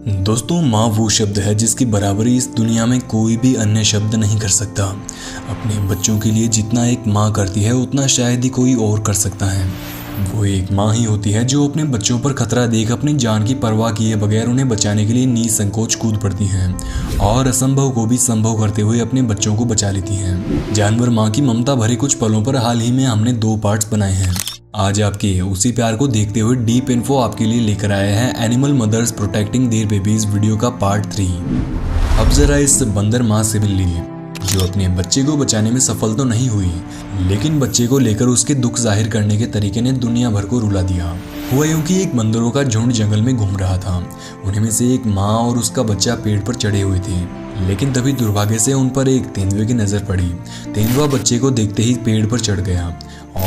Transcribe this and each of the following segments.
दोस्तों, माँ वो शब्द है जिसकी बराबरी इस दुनिया में कोई भी अन्य शब्द नहीं कर सकता। अपने बच्चों के लिए जितना एक माँ करती है उतना शायद ही कोई और कर सकता है। वो एक माँ ही होती है जो अपने बच्चों पर खतरा देख अपनी जान की परवाह किए बगैर उन्हें बचाने के लिए निसंकोच कूद पड़ती हैं और असंभव को भी संभव करते हुए अपने बच्चों को बचा लेती हैं। जानवर माँ की ममता भरे कुछ पलों पर हाल ही में हमने 2 पार्ट्स बनाए हैं। आज आपके उसी प्यार को देखते हुए डीप इन्फो आपके लिए लेकर आए हैं animal mothers protecting their babies video का पार्ट 3। अब जरा इस बंदर माँ से मिल लीजिए जो अपने बच्चे को बचाने में सफल तो नहीं हुई, लेकिन बच्चे को लेकर उसके दुख जाहिर करने के तरीके ने दुनिया भर को रुला दिया। हुआ यूं कि एक बंदरों का झुंड जंगल में घूम रहा था। उन्हीं में से एक माँ और उसका बच्चा पेड़ पर चढ़े हुए थे, लेकिन तभी दुर्भाग्य से उन पर एक तेंदुए की नजर पड़ी। तेंदुआ बच्चे को देखते ही पेड़ पर चढ़ गया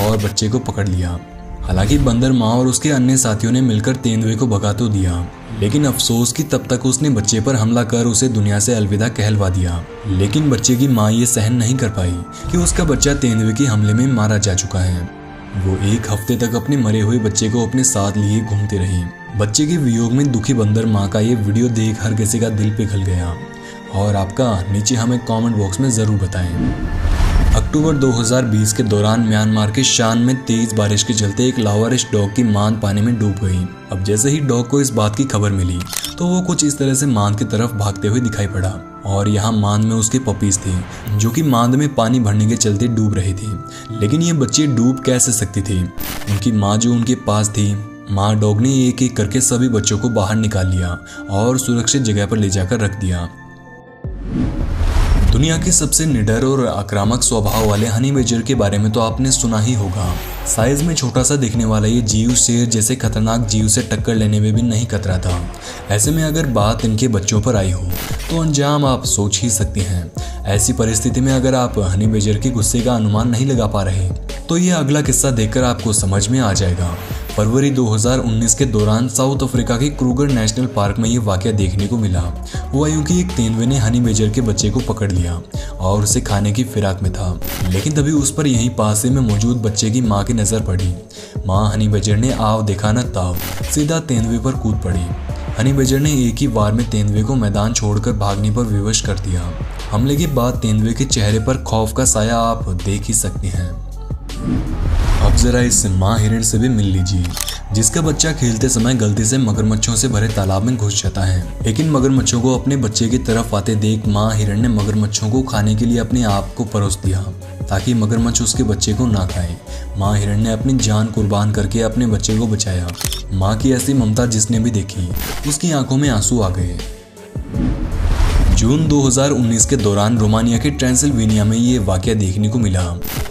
और बच्चे को पकड़ लिया। हालांकि बंदर माँ और उसके अन्य साथियों ने मिलकर तेंदुए को भगा तो दिया, लेकिन अफसोस कि तब तक उसने बच्चे पर हमला कर उसे दुनिया से अलविदा कहलवा दिया। लेकिन बच्चे की माँ ये सहन नहीं कर पाई कि उसका बच्चा तेंदुए के हमले में मारा जा चुका है। वो 1 हफ्ते तक अपने मरे हुए बच्चे को अपने साथ लिए घूमती रही। बच्चे के वियोग में दुखी बंदर माँ का ये वीडियो देख हर किसी का दिल पिघल गया। और आपका नीचे हमें कमेंट बॉक्स में ज़रूर बताएं। अक्टूबर 2020 के दौरान म्यांमार के शान में तेज बारिश के चलते एक लावारिश डॉग की मांद पानी में डूब गई। अब जैसे ही डॉग को इस बात की खबर मिली तो वो कुछ इस तरह से मांद की तरफ भागते हुए दिखाई पड़ा और यहाँ मांद में उसके पपीज थे जो कि मांद में पानी भरने के चलते डूब रहे थे। लेकिन ये बच्चे डूब कैसे सकती थी? उनकी माँ जो उनके पास थी, माँ डॉग ने एक एक करके सभी बच्चों को बाहर निकाल लिया और सुरक्षित जगह पर ले जाकर रख दिया। दुनिया के सबसे निडर और आक्रामक स्वभाव वाले हनी बैडजर के बारे में तो आपने सुना ही होगा। साइज में छोटा सा दिखने वाला ये जीव शेर जैसे खतरनाक जीव से टक्कर लेने में भी नहीं कतरा था। ऐसे में अगर बात इनके बच्चों पर आई हो तो अंजाम आप सोच ही सकते हैं। ऐसी परिस्थिति में अगर आप हनी बैडजर के गुस्से का अनुमान नहीं लगा पा रहे तो ये अगला किस्सा देखकर आपको समझ में आ जाएगा। फरवरी 2019 के दौरान साउथ अफ्रीका के क्रूगर नेशनल पार्क में ये वाकया देखने को मिला। हुआ यूं कि एक तेंदुए ने हनी बैडजर के बच्चे को पकड़ लिया और उसे खाने की फिराक में था, लेकिन तभी उस पर यहीं पास में मौजूद बच्चे की माँ की नजर पड़ी। माँ हनी बैडजर ने आव देखा न ताव सीधा तेंदुए पर कूद पड़ी। हनी बैडजर ने एक ही बार में तेंदुए को मैदान छोड़कर भागने पर विवश कर दिया। हमले के बाद तेंदुए के चेहरे पर खौफ का साया आप देख ही सकते हैं। अब जरा इस माँ हिरण से भी मिल लीजिए जिसका बच्चा खेलते समय गलती से मगरमच्छों से भरे तालाब में घुस जाता है। लेकिन मगरमच्छों को अपने बच्चे की तरफ आते देख माँ हिरण ने मगरमच्छों को खाने के लिए अपने आप को परोस दिया ताकि मगरमच्छ उसके बच्चे को ना खाए। माँ हिरण ने अपनी जान कुर्बान करके अपने बच्चे को बचाया। माँ की ऐसी ममता जिसने भी देखी उसकी आंखों में आंसू आ गए। जून 2019 के दौरान रोमानिया के ट्रांसिल्वेनिया में ये वाकया देखने को मिला।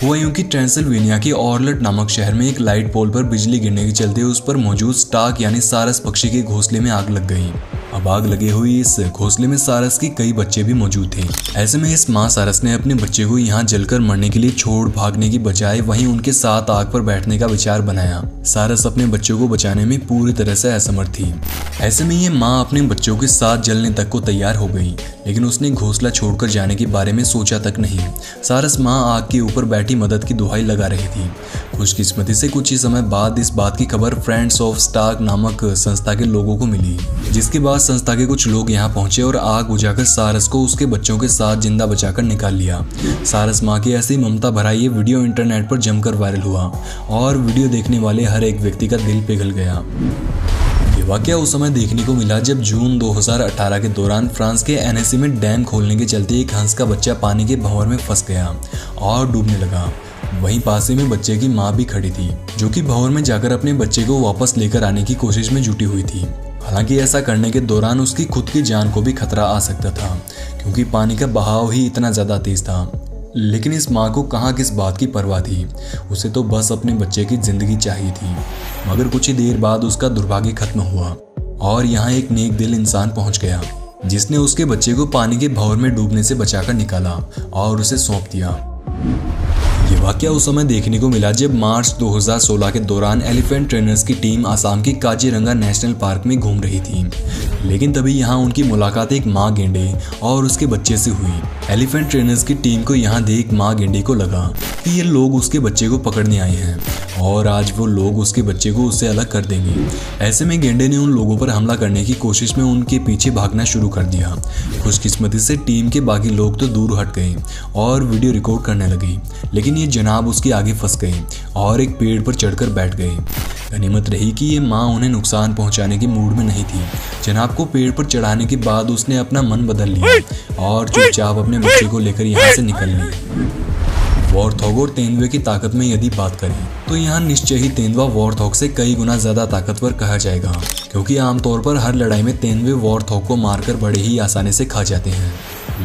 हुआ यूं कि ट्रांसिल्वेनिया के ऑर्लट नामक शहर में एक लाइट पोल पर बिजली गिरने के चलते उस पर मौजूद स्टार्क यानी सारस पक्षी के घोंसले में आग लग गई। अब आग लगे हुई इस घोंसले में सारस के कई बच्चे भी मौजूद थे। ऐसे में इस माँ सारस ने अपने बच्चे को यहाँ जलकर मरने के लिए छोड़ भागने की बजाय वहीं उनके साथ आग पर बैठने का विचार बनाया। सारस अपने बच्चों को बचाने में पूरी तरह से असमर्थ थी। ऐसे में ये माँ अपने बच्चों के साथ जलने तक को तैयार हो गई, लेकिन उसने घोंसला छोड़कर जाने के बारे में सोचा तक नहीं। सारस माँ आग के ऊपर बैठी मदद की दुहाई लगा रही थी। खुशकिस्मती से कुछ ही समय बाद इस बात की खबर फ्रेंड्स ऑफ स्टार्क नामक संस्था के लोगों को मिली, जिसके बाद संस्था के कुछ लोग यहाँ पहुंचे और आग बुझाकर सारस को उसके बच्चों के साथ जिंदा बचाकर निकाल लिया। सारस माँ की ऐसी ममता भरा ये वीडियो इंटरनेट पर जमकर वायरल हुआ और वीडियो देखने वाले हर एक व्यक्ति का दिल पिघल गया। ये वाकया उस समय देखने को मिला जब जून 2018 के दौरान फ्रांस के एनेसी में डैम खोलने के चलते एक हंस का बच्चा पानी के भंवर में फंस गया और डूबने लगा। वहीं पास ही में बच्चे की माँ भी खड़ी थी जो कि भंवर में जाकर अपने बच्चे को वापस लेकर आने की कोशिश में जुटी हुई थी। हालांकि ऐसा करने के दौरान उसकी खुद की जान को भी खतरा आ सकता था क्योंकि पानी का बहाव ही इतना ज़्यादा तेज था। लेकिन इस माँ को कहाँ किस बात की परवाह थी, उसे तो बस अपने बच्चे की जिंदगी चाहिए थी। मगर कुछ ही देर बाद उसका दुर्भाग्य खत्म हुआ और यहाँ एक नेक दिल इंसान पहुँच गया जिसने उसके बच्चे को पानी के भंवर में डूबने से बचाकर निकाला और उसे सौंप दिया। ये वाकया उस समय देखने को मिला जब मार्च 2016 के दौरान एलिफेंट ट्रेनर्स की टीम आसाम की काजीरंगा नेशनल पार्क में घूम रही थी। लेकिन तभी यहाँ उनकी मुलाकात एक माँ गेंडे और उसके बच्चे से हुई। एलिफेंट ट्रेनर्स की टीम को यहाँ देख माँ गेंडे को लगा कि ये लोग उसके बच्चे को पकड़ने आए हैं और आज वो लोग उसके बच्चे को उससे अलग कर देंगे। ऐसे में गेंडे ने उन लोगों पर हमला करने की कोशिश में उनके पीछे भागना शुरू कर दिया। खुशकिस्मती से टीम के बाकी लोग तो दूर हट गए और वीडियो रिकॉर्ड करने लगे, लेकिन ये जनाब उसके आगे फंस गए और एक पेड़ पर चढ़कर बैठ गए। गनीमत रही कि ये माँ उन्हें नुकसान पहुंचाने के मूड में नहीं थी। जनाब को पेड़ पर चढ़ाने के बाद उसने अपना मन बदल लिया और चुपचाप अपने बच्चे को लेकर यहाँ से निकल ली। वॉरथॉग और तेंदुए की ताकत में यदि बात करें तो यहाँ निश्चय ही तेंदुआ वॉरथॉग से कई गुना ज्यादा ताकतवर कहा जाएगा, क्योंकि आमतौर पर हर लड़ाई में तेंदुए वॉरथॉग को मारकर बड़े ही आसानी से खा जाते हैं।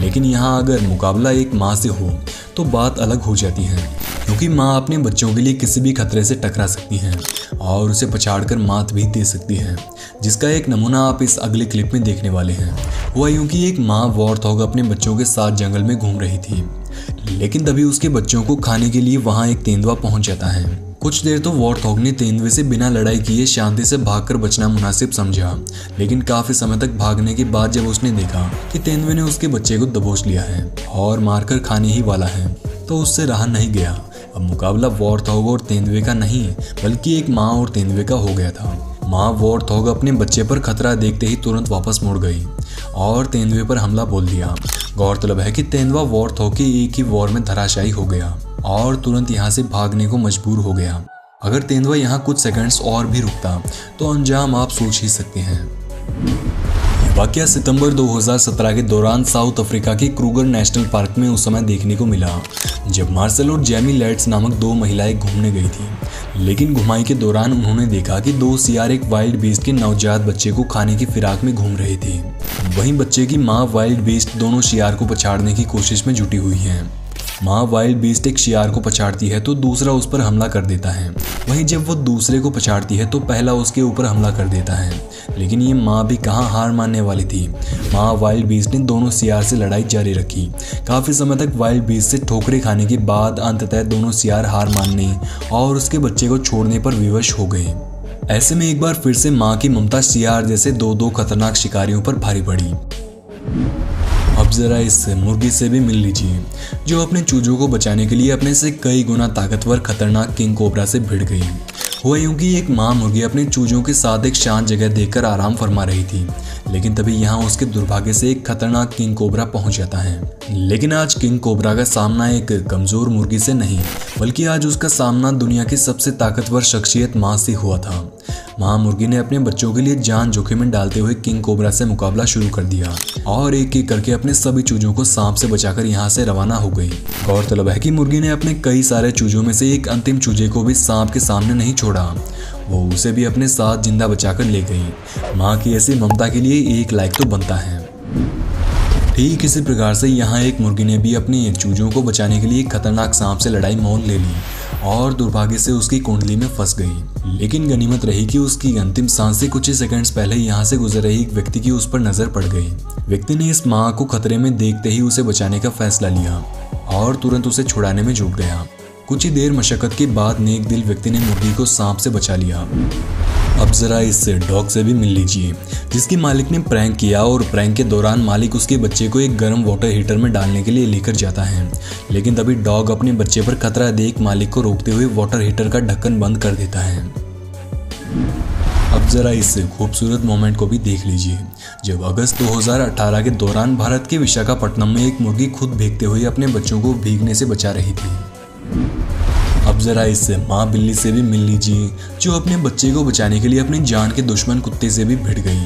लेकिन यहाँ अगर मुकाबला एक माँ से हो तो बात अलग हो जाती है, क्योंकि माँ अपने बच्चों के लिए किसी भी खतरे से टकरा सकती है और उसे पछाड़कर मात भी दे सकती है, जिसका एक नमूना आप इस अगले क्लिप में देखने वाले हैं। हुआ यूं कि एक माँ वॉरथॉग अपने बच्चों के साथ जंगल में घूम रही थी, लेकिन तभी उसके बच्चों को खाने के लिए वहां एक तेंदुआ पहुंच जाता है। कुछ देर तो वॉरथॉग ने तेंदुए से बिना लड़ाई किए शांति से भागकर बचना मुनासिब समझा, लेकिन काफी समय तक भागने के बाद जब उसने देखा कि तेंदुए ने उसके बच्चे को दबोच लिया है और मारकर खाने ही वाला है, तो उससे रहा नहीं गया। अब मुकाबला वॉरथॉग और तेंदुए का नहीं बल्कि एक माँ और तेंदुए का हो गया था। माँ वॉरथॉग अपने बच्चे पर खतरा देखते ही तुरंत वापस मुड़ गई और तेंदुए पर हमला बोल दिया। गौरतलब है कि तेंदुआ वॉरथॉग के एक ही वॉर में धराशायी हो गया और तुरंत यहाँ से भागने को मजबूर हो गया। अगर तेंदुआ यहाँ कुछ सेकंड्स और भी रुकता तो अंजाम आप सोच ही सकते हैं। वाकया सितंबर 2017 के दौरान साउथ अफ्रीका के क्रूगर नेशनल पार्क में उस समय देखने को मिला, जब मार्सेल और जेमी लेट्स नामक दो महिलाएं घूमने गई थी। लेकिन घुमाई के दौरान उन्होंने देखा कि दो सियार एक वाइल्ड बीस्ट के नवजात बच्चे को खाने की फिराक में घूम रहे थे। वहीं बच्चे की माँ वाइल्ड बीस्ट दोनों शियार को पछाड़ने की कोशिश में जुटी हुई है। माँ वाइल्ड बीस्ट एक शियार को पछाड़ती है तो दूसरा उस पर हमला कर देता है। वहीं जब वो दूसरे को पछाड़ती है तो पहला उसके ऊपर हमला कर देता है। लेकिन ये माँ भी कहाँ हार मानने वाली थी। माँ वाइल्ड बीस्ट ने दोनों सियार से लड़ाई जारी रखी। काफी समय तक वाइल्ड बीस्ट से ठोकरें खाने के बाद अंततः दोनों सियार हार मानने और उसके बच्चे को छोड़ने पर विवश हो गए। ऐसे में एक बार फिर से माँ की ममता सियार जैसे दो खतरनाक शिकारियों पर भारी पड़ी। अब जरा इस मुर्गी से भी मिल लीजिए, जो अपने चूजों को बचाने के लिए अपने से कई गुना ताकतवर खतरनाक किंग कोबरा से भिड़ गई। हुआ यूं कि एक माँ मुर्गी अपने चूजों के साथ एक शांत जगह देखकर आराम फरमा रही थी, लेकिन तभी यहाँ उसके दुर्भाग्य से एक खतरनाक किंग कोबरा पहुंच जाता है। लेकिन आज किंग कोबरा का सामना एक कमजोर मुर्गी से नहीं, बल्कि आज उसका सामना दुनिया की सबसे ताकतवर शख्सियत माँ से हुआ था। माँ मुर्गी ने अपने बच्चों के लिए जान जोखिम में डालते हुए किंग कोबरा से मुकाबला शुरू कर दिया और एक एक करके अपने सभी चूजों को सांप से बचाकर यहाँ से रवाना हो गई। गौरतलब है कि मुर्गी ने अपने कई सारे चूजों में से एक अंतिम चूजे को भी सांप के सामने नहीं छोड़ा, वो उसे भी अपने साथ जिंदा बचाकर ले गई। माँ की ऐसी ममता के लिए एक लाइक तो बनता है। ठीक इसी प्रकार से यहाँ एक मुर्गी ने भी अपने चूजों को बचाने के लिए खतरनाक सांप से लड़ाई मोल ले ली और दुर्भाग्य से उसकी कुंडली में फंस गई। लेकिन गनीमत रही कि उसकी अंतिम सांस से कुछ ही सेकंड्स पहले यहाँ से गुजर रही एक व्यक्ति की उस पर नजर पड़ गई। व्यक्ति ने इस माँ को खतरे में देखते ही उसे बचाने का फैसला लिया और तुरंत उसे छुड़ाने में जुट गया। कुछ ही देर मशक्कत के बाद नेक दिल व्यक्ति ने मुर्गी को सांप से बचा लिया। अब जरा इस डॉग से भी मिल लीजिए, जिसकी मालिक ने प्रैंक किया और प्रैंक के दौरान मालिक उसके बच्चे को एक गर्म वाटर हीटर में डालने के लिए लेकर जाता है। लेकिन तभी डॉग अपने बच्चे पर खतरा देख मालिक को रोकते हुए वाटर हीटर का ढक्कन बंद कर देता है। अब जरा इस खूबसूरत मोमेंट को भी देख लीजिए, जब अगस्त 2018 के दौरान भारत के विशाखापट्टनम में एक मुर्गी खुद भीगते हुए अपने बच्चों को भीगने से बचा रही थी। अब जरा इस माँ बिल्ली से भी मिल लीजिए, जो अपने बच्चे को बचाने के लिए अपनी जान के दुश्मन कुत्ते से भी भिड़ गई।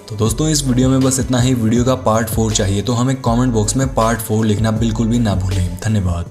तो दोस्तों, इस वीडियो में बस इतना ही। वीडियो का पार्ट 4 चाहिए तो हमें कमेंट बॉक्स में पार्ट 4 लिखना बिल्कुल भी ना भूलें। धन्यवाद।